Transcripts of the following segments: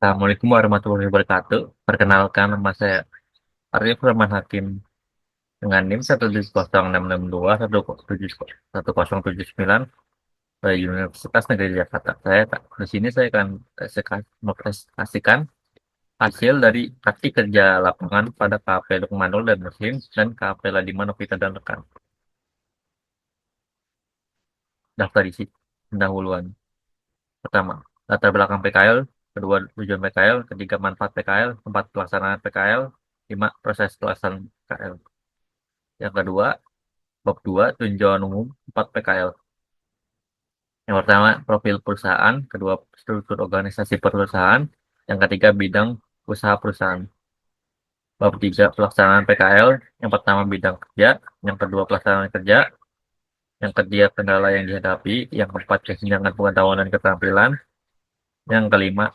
Assalamualaikum warahmatullahi wabarakatuh. Perkenalkan, nama saya Arif Rahman Hakim dengan NIM 17066210719 dari Universitas Negeri Jakarta. Di sini saya akan mempresentasikan hasil dari praktik kerja lapangan pada KP Lukmanul dan Muslim dan KP Ladiman Novita dan rekan. Daftar isi pendahuluan. Pertama, latar belakang PKL. Kedua, tujuan PKL. Ketiga, manfaat PKL. Empat, pelaksanaan PKL. Lima, proses pelaksanaan PKL. Yang kedua, bab 2 tinjauan umum 4 PKL. Yang pertama, profil perusahaan. Kedua, struktur organisasi perusahaan. Yang ketiga, bidang usaha perusahaan. Bab 3 pelaksanaan PKL. Yang pertama, bidang kerja. Yang kedua, pelaksanaan kerja. Yang ketiga, kendala yang dihadapi. Yang keempat, kesenjangan pengetahuan dan keterampilan. Yang kelima,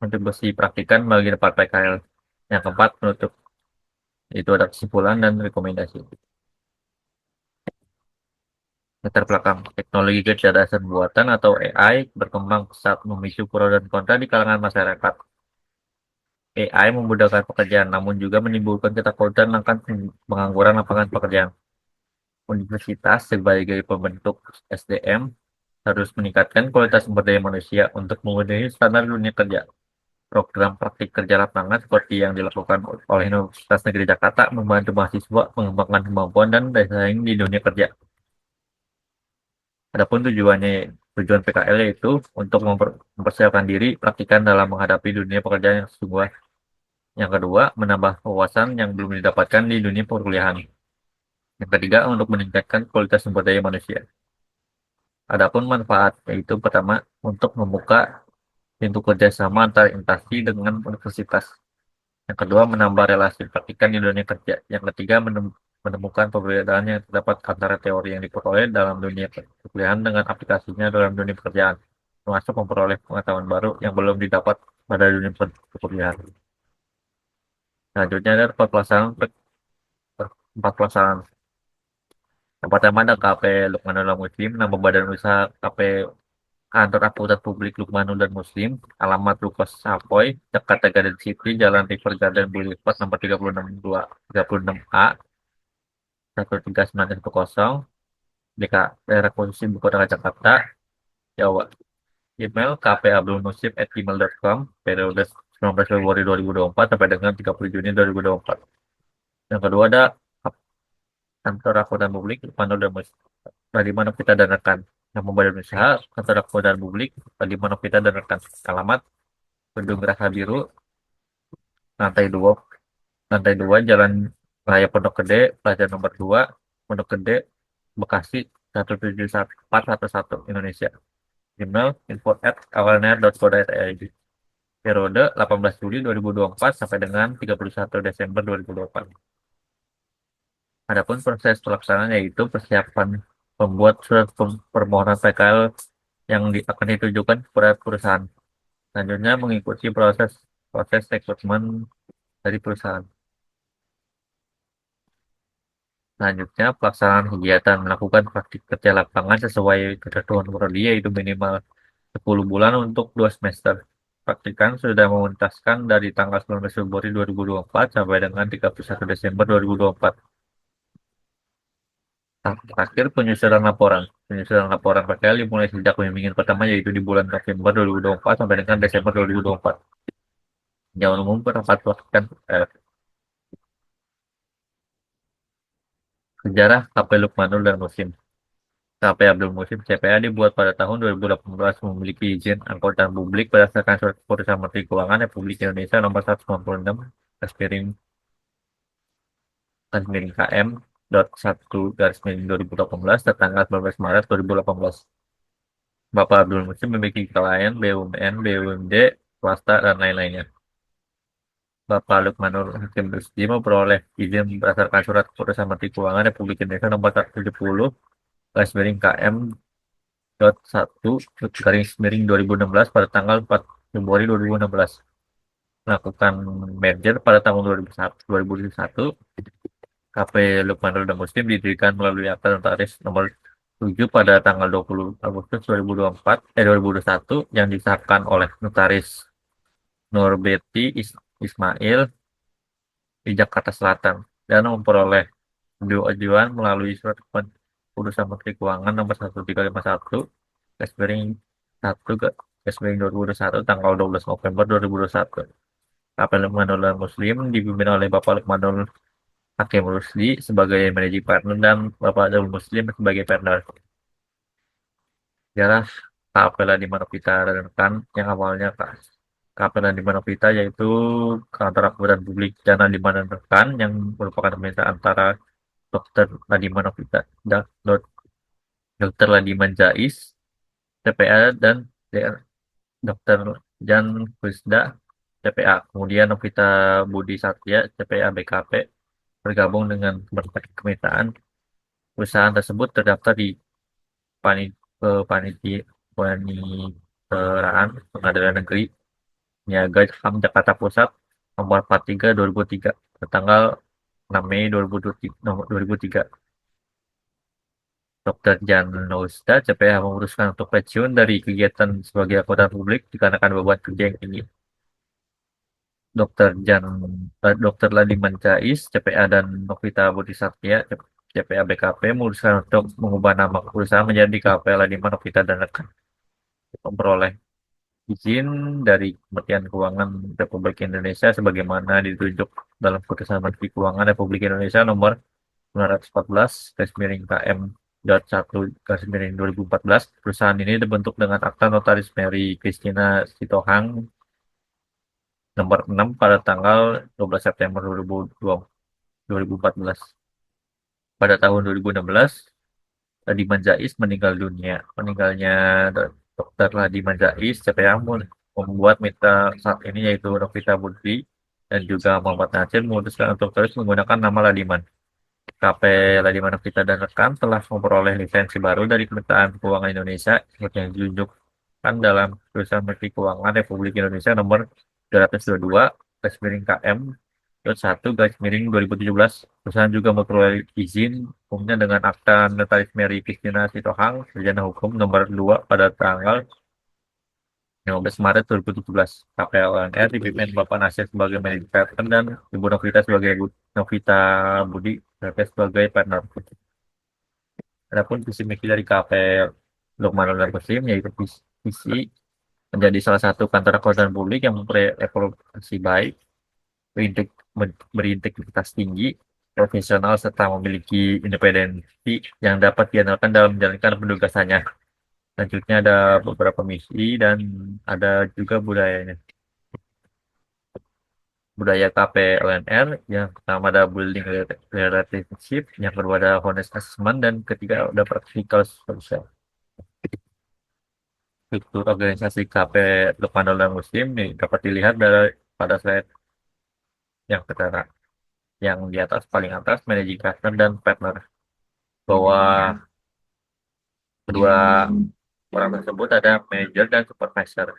kontribusi praktikan bagi 4 PKL. Yang keempat, penutup. Itu ada kesimpulan dan rekomendasi. Latar belakang teknologi kecerdasan buatan atau AI berkembang pesat memicu pro dan kontra di kalangan masyarakat. AI memudahkan pekerjaan, namun juga menimbulkan ketakutan akan pengangguran lapangan pekerjaan. Universitas sebagai pembentuk SDM harus meningkatkan kualitas sumber daya manusia untuk memenuhi standar dunia kerja. Program praktik kerja lapangan seperti yang dilakukan oleh Universitas Negeri Jakarta membantu mahasiswa mengembangkan kemampuan dan daya saing di dunia kerja. Adapun tujuan PKL yaitu untuk mempersiapkan diri praktikan dalam menghadapi dunia pekerjaan yang sesungguhnya. Yang kedua, menambah wawasan yang belum didapatkan di dunia perkuliahan. Yang ketiga, untuk meningkatkan kualitas sumber daya manusia. Adapun manfaat yaitu pertama, untuk membuka pintu kerjasama antar instansi dengan universitas. Yang kedua, menambah relasi praktikan di dunia kerja. Yang ketiga, menemukan perbedaan yang terdapat antara teori yang diperoleh dalam dunia perkuliahan dengan aplikasinya dalam dunia pekerjaan, termasuk memperoleh pengetahuan baru yang belum didapat pada dunia perkuliahan. Selanjutnya ada empat pelaksanaan. Yang pertama ada KP Lukmanul dan Muslim, nama badan usaha KP Kantor Akuntan Publik Lukmanul dan Muslim, alamat Lukas Sapoy, Jakarta Garden City, Jalan River Garden Boulevard nomor 36A, 13910, daerah posisi Ibu Kota Jakarta, Jawa. Email kpabdulmusib@gmail.com, periode 19 Februari 2024 sampai dengan 30 Juni 2024. Yang kedua ada Kantor Akuntan Publik Lukmanul dan Muslim, di mana kita dan rekan. Yang membadan usaha Kantor Akuntan Publik, di mana kita dan rekan. Alamat Gedung Geraha Biru, lantai 2, Jalan Raya Pondok Gede, Plaza nomor 2, Pondok Gede, Bekasi 171411 Indonesia. Email info@awalnet.co.id. Periode 18 Juli 2024 sampai dengan 31 Desember 2024. Adapun proses pelaksanaan yaitu persiapan membuat surat permohonan PKL yang akan ditujukan kepada perusahaan. Selanjutnya mengikuti proses proses rekrutmen dari perusahaan. Selanjutnya, pelaksanaan kegiatan melakukan praktik kerja lapangan sesuai ketentuan prodi yaitu minimal 10 bulan untuk 2 semester. Praktikan sudah mementaskan dari tanggal 19 Februari 2024 sampai dengan 31 Desember 2024. Terakhir, penyusunan laporan. Penyusunan laporan PKL dimulai sejak pembimbingan pertama yaitu di bulan November 2024 sampai dengan Desember 2024. Yang umum rapat pelaksanaan sejarah KP Lukmanul dan Muslim. KP Abdul Musim CPA dibuat pada tahun 2018 memiliki izin angkutan publik berdasarkan Surat Keputusan Menteri Keuangan Republik Indonesia Nomor 196 garis miring KM .1 2018 tertanggal 19 Maret 2018. Bapak Abdul Musim memiliki klien BUMN, BUMD, swasta, dan lain-lainnya. Bapak Lukmanul Hakim Rusdi memperoleh izin berdasarkan Surat Keputusan Menteri Keuangan Republik Indonesia Nomor 170 garis miring KM .1 garis miring 2016 pada tanggal 4 Februari 2016. Melakukan merger pada tahun 2001. KP Lukmanul dan Muslim didirikan melalui akta notaris nomor 7 pada tanggal 20 Agustus 2021 yang disahkan oleh notaris Nurbeti Ismail di Jakarta Selatan dan memperoleh pengajuan melalui surat keputusan Menteri Keuangan nomor 1351 garis miring 1 garis miring 2021 tanggal 12 November 2021. KP Lukmanul Muslim dipimpin oleh Bapak Lukmanul Hakim Rusdi sebagai managing partner dan Bapak Abdul Muslim sebagai partner. Sejarah Kapela di Manopita dan rekan yang awalnya Kapela di Manopita yaitu kantor akuntan publik Jana di dan rekan yang merupakan pemerintah antara Dr. Ladiman Novita dan Dr. Ladiman Jais, TPA dan Dr. Jan Kusda, TPA. Kemudian Novita Budi Satya, TPA BKP, bergabung dengan berbagai kemitraan. Perusahaan tersebut terdaftar di Panitiaan Pengadilan Negeri Niaga HAM Jakarta Pusat nomor 43 2003 tanggal 6 Mei 2003. Dr. Jan Nousda, CPH memutuskan untuk pensiun dari kegiatan sebagai akuntan publik dikarenakan beban kerja yang tinggi. Dr. Ladiman Jais, CPA dan Novita Budi Satya, CPA BKP memutuskan untuk mengubah nama perusahaan menjadi KP Ladiman Novita dan rekan. Memperoleh izin dari Kementerian Keuangan Republik Indonesia sebagaimana ditunjuk dalam Keputusan Menteri Keuangan Republik Indonesia nomor 914 garis miring KM dot 1 garis miring 2014. Perusahaan ini dibentuk dengan akta notaris Mary Christina Sitohang nomor 6 pada tanggal 12 September 2014. Pada tahun 2016, Ladiman Jais meninggal dunia. Meninggalnya Dr. Ladiman Jais, CPA membuat mitra saat ini yaitu Novita Budi dan juga Muhammad Nasir memutuskan untuk terus menggunakan nama Ladiman. KP Ladiman Novita dan rekan telah memperoleh lisensi baru dari Kementerian Keuangan Indonesia seperti yang ditunjukkan dalam Keputusan Menteri Keuangan Republik Indonesia nomor 222 garis miring KM 1 garis miring 2017. Perusahaan juga memperoleh izin umumnya dengan akta notaris Mary Christina Sitohang sarjana hukum nomor 2 pada tanggal 15 Maret 2017. KPLNR dipimpin Bapak Nasir sebagai manajer partner dan Ibu Novita sebagai Novita Budi sebagai partner. Adapun visi misi dari KPL Lukmanul dan Muslim yaitu visi menjadi salah satu kantor akuntan publik yang mempunyai reputasi baik, berintegritas tinggi, profesional serta memiliki independensi yang dapat diandalkan dalam menjalankan penugasannya. Selanjutnya ada beberapa misi dan ada juga budayanya. Budaya KPLNR yang pertama ada building relationship, yang kedua ada honest assessment, dan ketiga ada practical social. Struktur organisasi KP Lukmanul dan Muslim ini dapat dilihat pada slide yang pertama. Yang di atas paling atas managing partner dan partner. Bahwa kedua orang tersebut ada manager dan supervisor.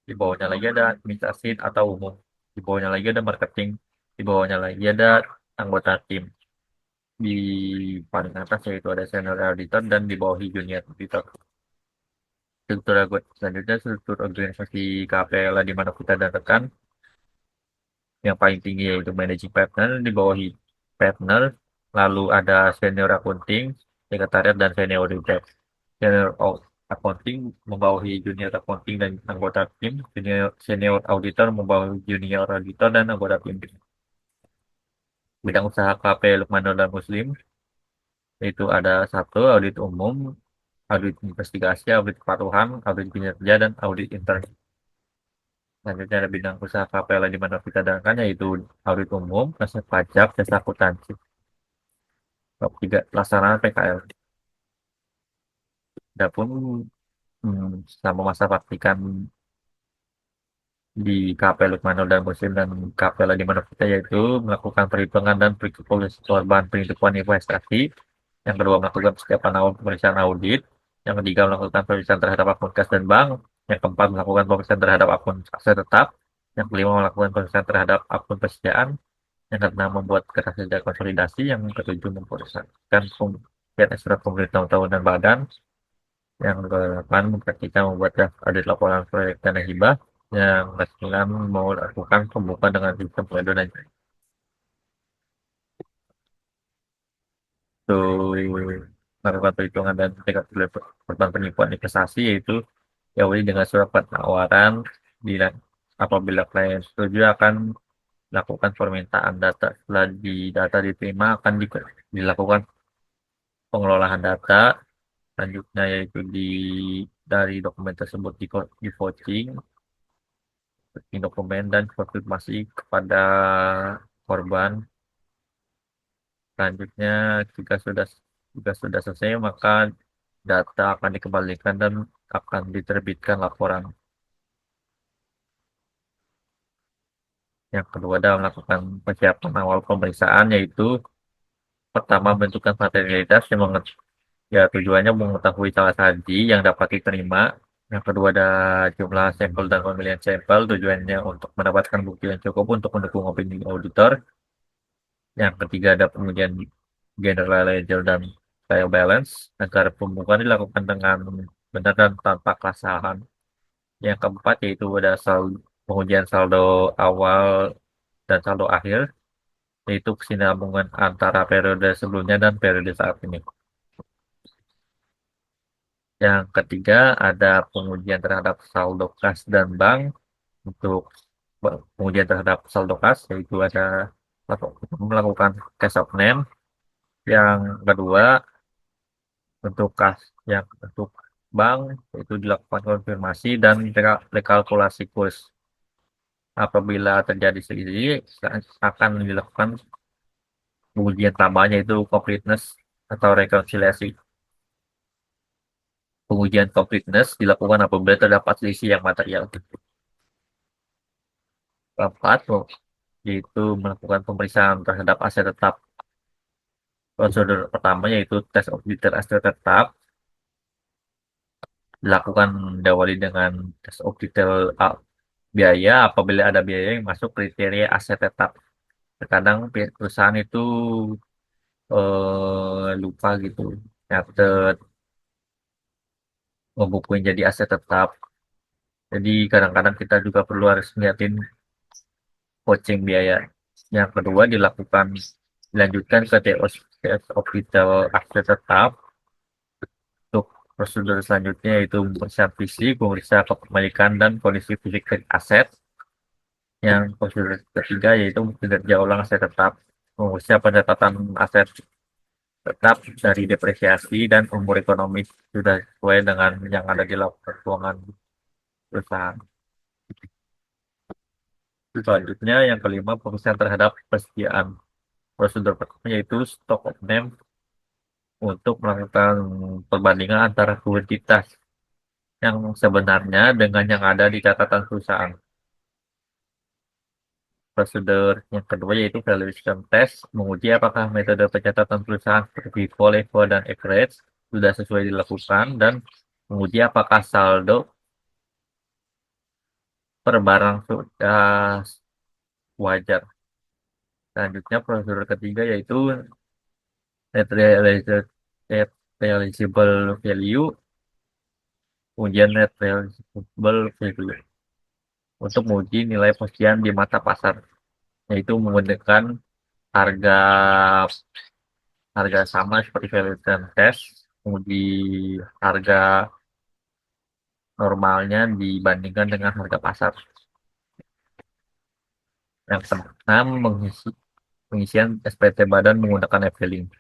Di bawahnya lagi ada administrasi atau umum. Di bawahnya lagi ada marketing. Di bawahnya lagi ada anggota tim. Di paling atas yaitu ada senior auditor dan di bawah junior auditor. Selanjutnya struktur organisasi KPL di mana kita dan rekan. Yang paling tinggi yaitu managing partner, di bawah partner, lalu ada senior accounting, sekretariat, dan senior auditor. Senior accounting membawahi junior accounting dan anggota tim, senior auditor membawahi junior auditor dan anggota tim. Bidang usaha KP Lukmanul dan Muslim itu ada satu audit umum, audit investigasi, audit kepatuhan, audit kinerja, dan audit intern. Selanjutnya ada bidang usaha KPL di mana kita cadangkan yaitu audit umum, jasa pajak, jasa akuntansi. Bab 3, pelaksanaan PKL. Adapun selama masa praktikan di KPL Lukmanul dan Muslim dan KPL di mana kita yaitu melakukan perhitungan dan korban penipuan investasi. Yang kedua melakukan persiapan awal pemeriksaan audit. Yang ketiga melakukan pemeriksaan terhadap akun kas dan bank. Yang keempat melakukan pemeriksaan terhadap akun aset tetap. Yang kelima melakukan pemeriksaan terhadap akun persediaan. Yang keenam membuat kertas kerja konsolidasi. Yang ketujuh memproseskan pembuatan surat pemerintah tahunan badan. Yang kedelapan mempraktikkan membuat audit laporan proyek dana hibah. yang dengan mau lakukan pembukaan dengan sistem pengaduan aja. Untuk melakukan perhitungan dan tingkat korban penipuan investasi yaitu diawali dengan surat penawaran bila apabila klien setuju akan lakukan permintaan data. Setelah di data diterima akan dilakukan pengelolaan data. Selanjutnya yaitu dari dokumen tersebut di voting, di dokumen dan konfirmasi kepada korban. Selanjutnya jika sudah selesai maka data akan dikembalikan dan akan diterbitkan laporan. Yang kedua adalah melakukan persiapan awal pemeriksaan yaitu pertama bentukan materialitas yang ya tujuannya mengetahui salah saji yang dapat diterima. Yang kedua ada jumlah sampel dan pemilihan sampel tujuannya untuk mendapatkan bukti yang cukup untuk mendukung opini auditor. Yang ketiga ada pengujian general ledger dan trial balance agar pembukaan dilakukan dengan benar dan tanpa kesalahan. Yang keempat yaitu ada pengujian saldo awal dan saldo akhir, yaitu kesinambungan antara periode sebelumnya dan periode saat ini. Yang ketiga ada pengujian terhadap saldo kas dan bank. Untuk pengujian terhadap saldo kas, yaitu ada melakukan cash of name. Yang kedua untuk kas, yang untuk bank itu dilakukan konfirmasi dan rekalkulasi kurs. Apabila terjadi selisih akan dilakukan pengujian tambahnya itu completeness atau rekonsiliasi. Pengujian completeness dilakukan apabila terdapat selisih yang material. Keempat, yaitu melakukan pemeriksaan terhadap aset tetap. Prosedur pertama yaitu tes of detail aset tetap dilakukan diawali dengan tes of detail biaya apabila ada biaya yang masuk kriteria aset tetap. Terkadang pihak perusahaan itu lupa gitu nyatet membukuin jadi aset tetap. Jadi kadang-kadang kita juga perlu harus ngeliatin vouching biaya. Yang kedua dilanjutkan ke TOS of detail aset tetap. Untuk prosedur selanjutnya yaitu pemeriksaan fisik, pemeriksaan kepemilikan dan kondisi fisik dari aset. Yang prosedur ketiga yaitu kinerja ulang aset tetap, pemeriksaan pencatatan aset tetap dari depresiasi dan umur ekonomi sudah sesuai dengan yang ada di laporan keuangan perusahaan. Selanjutnya yang kelima pemeriksaan terhadap persediaan. Prosedur pertama yaitu stock of name untuk melakukan perbandingan antara kuantitas yang sebenarnya dengan yang ada di catatan perusahaan. Prosedur yang kedua yaitu valuation test, menguji apakah metode pencatatan perusahaan seperti FIFO, LIFO, dan average sudah sesuai dilakukan, dan menguji apakah saldo per barang sudah wajar. Selanjutnya prosedur ketiga yaitu net net realizable value, ujian net realizable value untuk menguji nilai posisian di mata pasar, yaitu menggunakan harga harga sama seperti valuation test, menguji harga normalnya dibandingkan dengan harga pasar. Yang keenam, pengisian SPT badan menggunakan e-filing.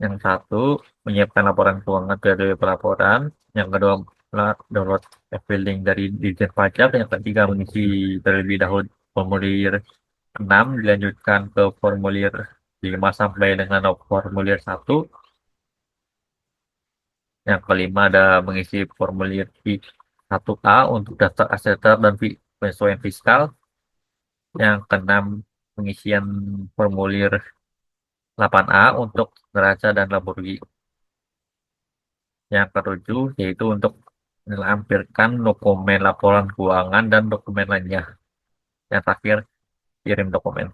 Yang satu, menyiapkan laporan keuangan periode pelaporan. Yang kedua, download e-filing dari Ditjen Pajak. Yang ketiga, mengisi terlebih dahulu formulir 6, dilanjutkan ke formulir 5 sampai dengan formulir 1. Yang kelima ada mengisi formulir V1A untuk daftar aset tetap dan penyesuaian fiskal. Yang keenam, pengisian formulir 8A untuk neraca dan laba rugi. Yang ketujuh, yaitu untuk melampirkan dokumen laporan keuangan dan dokumen lainnya. Yang terakhir, kirim dokumen.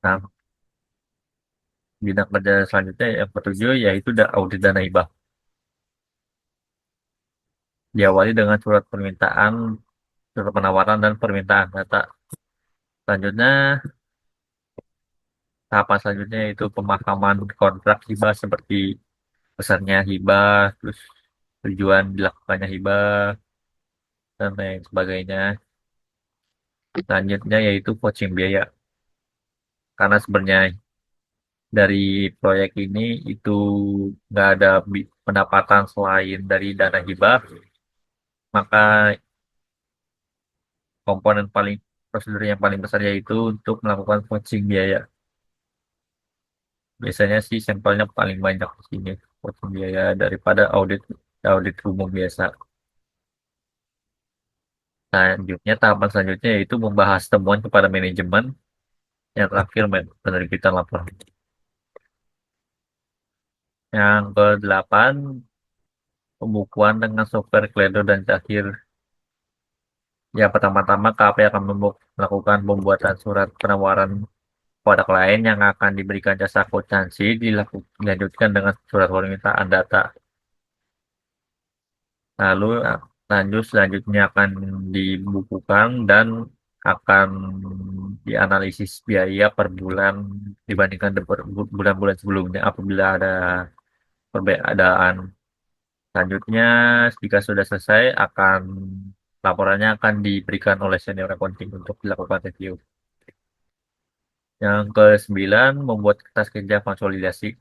Nah, bidang kerja selanjutnya yang ketujuh, yaitu audit dana hibah. Diawali dengan surat permintaan, surat penawaran dan permintaan data. Selanjutnya, tahapan selanjutnya yaitu pemahaman kontrak hibah seperti besarnya hibah, terus tujuan dilakukannya hibah, dan lain sebagainya. Selanjutnya yaitu vouching biaya. Karena sebenarnya dari proyek ini itu nggak ada pendapatan selain dari dana hibah, maka komponen paling prosedur yang paling besar yaitu untuk melakukan vouching biaya. Biasanya sih sampelnya paling banyak di sini vouching biaya daripada audit audit umum biasa. Selanjutnya tahapan selanjutnya yaitu membahas temuan kepada manajemen. Yang terakhir penerbitan laporan. Yang kedelapan, pembukuan dengan software Kledo dan Cahir. Ya, pertama-tama KP akan melakukan pembuatan surat penawaran kepada klien yang akan diberikan jasa akuntansi dilanjutkan dengan surat permintaan data. Lalu selanjutnya akan dibukukan dan akan dianalisis biaya per bulan dibandingkan bulan-bulan sebelumnya apabila ada perbedaan. Selanjutnya, jika sudah selesai, laporannya akan diberikan oleh senior accounting untuk dilakukan review. Yang ke-9, membuat kertas kerja konsolidasi.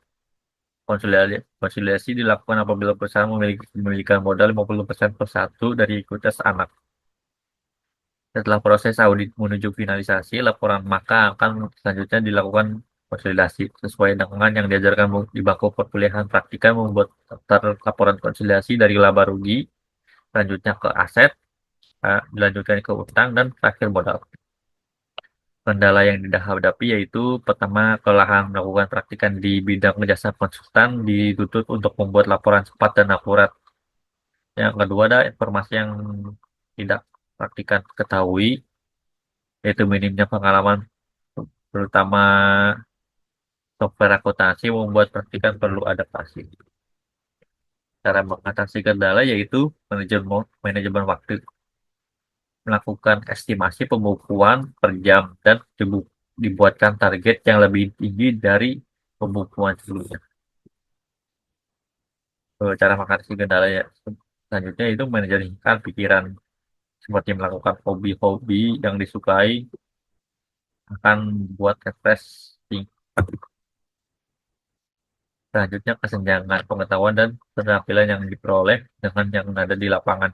Konsolidasi dilakukan apabila perusahaan memiliki modal 50% per satu dari ekuitas anak. Setelah proses audit menuju finalisasi, laporan maka akan selanjutnya dilakukan konsolidasi sesuai dengan yang diajarkan di bangku perkuliahan praktikan membuat daftar laporan konsolidasi dari laba rugi, selanjutnya ke aset, dilanjutkan ke utang, dan terakhir modal. Kendala yang dihadapi yaitu pertama, kelelahan melakukan praktikan di bidang jasa konsultan dituntut untuk membuat laporan cepat dan akurat. Yang kedua, ada informasi yang tidak praktikan ketahui, yaitu minimnya pengalaman, terutama software akuntansi membuat praktikan perlu adaptasi. Cara mengatasi kendala yaitu manajemen waktu, melakukan estimasi pembukuan per jam dan dibuatkan target yang lebih tinggi dari pembukuan sebelumnya. Cara mengatasi kendala ya selanjutnya itu manajerkan pikiran seperti melakukan hobi-hobi yang disukai akan buat refreshing. Selanjutnya kesenjangan pengetahuan dan keterampilan yang diperoleh dengan yang ada di lapangan.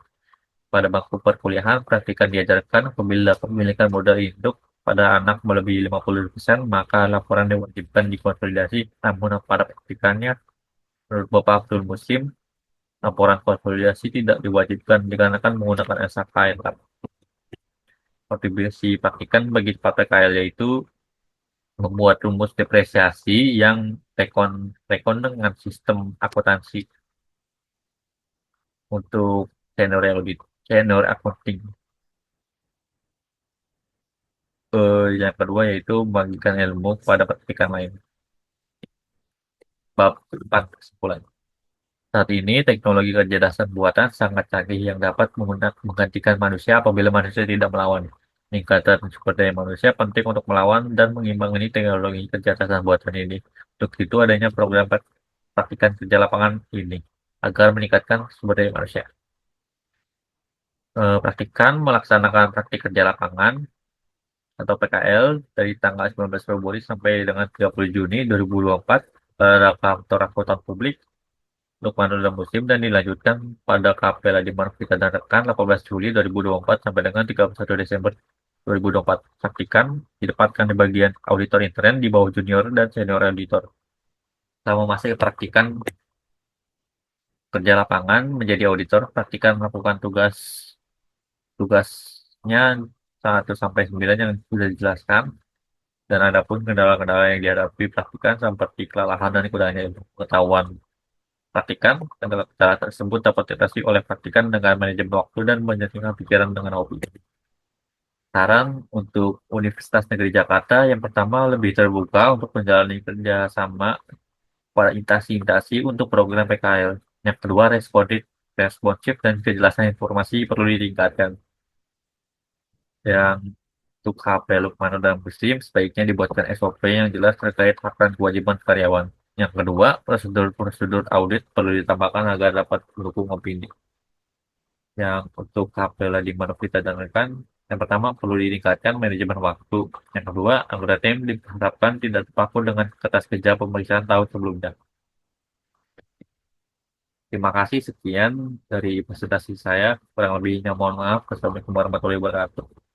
Pada bangku perkuliahan, praktikan diajarkan apabila kepemilikan modal induk pada anak melebihi 50%, maka laporan diwajibkan dikonsolidasi. Namun pada praktikannya, menurut Bapak Abdul Musim, laporan konsolidasi tidak diwajibkan dikarenakan menggunakan SKKN. Kontribusi praktikan bagi PKL yaitu membuat rumus depresiasi yang rekon dengan sistem akuntansi untuk senior accounting. Yang kedua yaitu membagikan ilmu kepada praktikan lain. Bab 4 kesimpulan. Saat ini teknologi kecerdasan buatan sangat canggih yang dapat menggantikan manusia apabila manusia tidak melawan. Peningkatan sumber daya manusia penting untuk melawan dan mengimbangi teknologi kecerdasan buatan ini. Untuk itu adanya program praktikan kerja lapangan ini agar meningkatkan sumber daya manusia. Praktikan melaksanakan praktik kerja lapangan atau PKL dari tanggal 19 Februari sampai dengan 30 Juni 2024 pada kantor akuntan publik untuk Manado musim dan dilanjutkan pada Kapela di Marfita dan Rekan 18 Juli 2024 sampai dengan 31 Desember 2024. Praktikan ditempatkan di bagian auditor intern di bawah junior dan senior auditor. Selama masa praktikan kerja lapangan menjadi auditor, praktikan melakukan tugasnya 1 sampai 9 yang sudah dijelaskan. Dan adapun kendala-kendala yang dihadapi praktikan seperti kelelahan dan kurangnya ilmu pengetahuan praktikan, kendala-kendala tersebut dapat diatasi oleh praktikan dengan manajemen waktu dan menyatukan pikiran dengan hobi. Saran untuk Universitas Negeri Jakarta, yang pertama lebih terbuka untuk menjalani kerjasama pada instansi-instansi untuk program PKL. Yang kedua, responsif responsif dan kejelasan informasi perlu ditingkatkan. Yang untuk HP Lukmano dan Musim, sebaiknya dibuatkan SOP yang jelas terkait hak dan kewajiban karyawan. Yang kedua, prosedur-prosedur audit perlu ditambahkan agar dapat mendukung opini. Yang untuk HP di Vita dan rekan, yang pertama perlu ditingkatkan manajemen waktu. Yang kedua, anggota tim diharapkan tidak terpaku dengan kertas kerja pemeriksaan tahun sebelumnya. Terima kasih, sekian dari presentasi saya. Kurang lebihnya mohon maaf. Wassalamualaikum warahmatullahi wabarakatuh.